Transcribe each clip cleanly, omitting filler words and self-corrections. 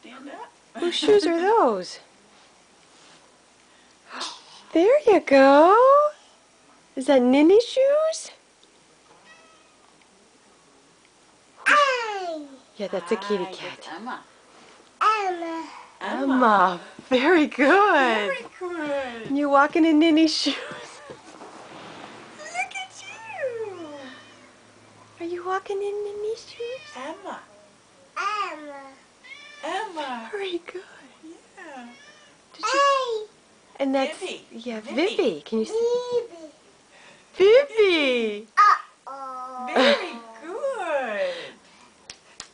Stand up. Whose shoes are those? There you go. Is that Nini's shoes? Yeah, that's a kitty cat. That's Emma. Emma. Emma. Very good. Very good. You walking in Nini's shoes? Look at you. Are you walking in Nini's shoes? Emma. Emma. Emma. Very good. Yeah. Did you... And that's Vivi. yeah, Vivi. Vivi. Can you see? Vivi. Uh-oh. Very good.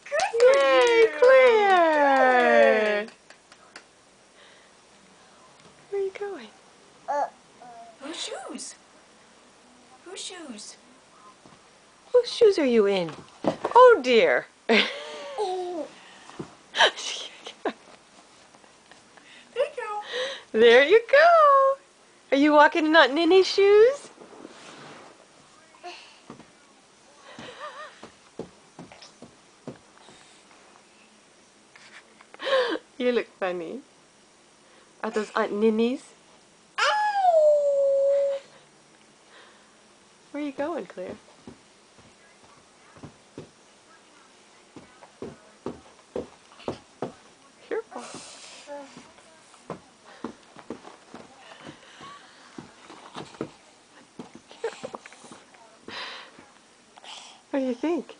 Good for Yay, you. Claire. Good. Where are you going? Whose shoes? Whose shoes? Whose shoes are you in? Oh dear. There you go. There you go. Are you walking in Aunt Nini's shoes? You look funny. Are those Aunt Nini's? Where are you going, Claire? Careful. What do you think?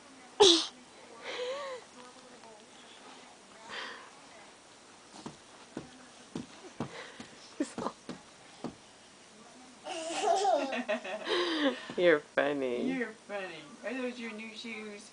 You're funny. You're funny. Are those your new shoes?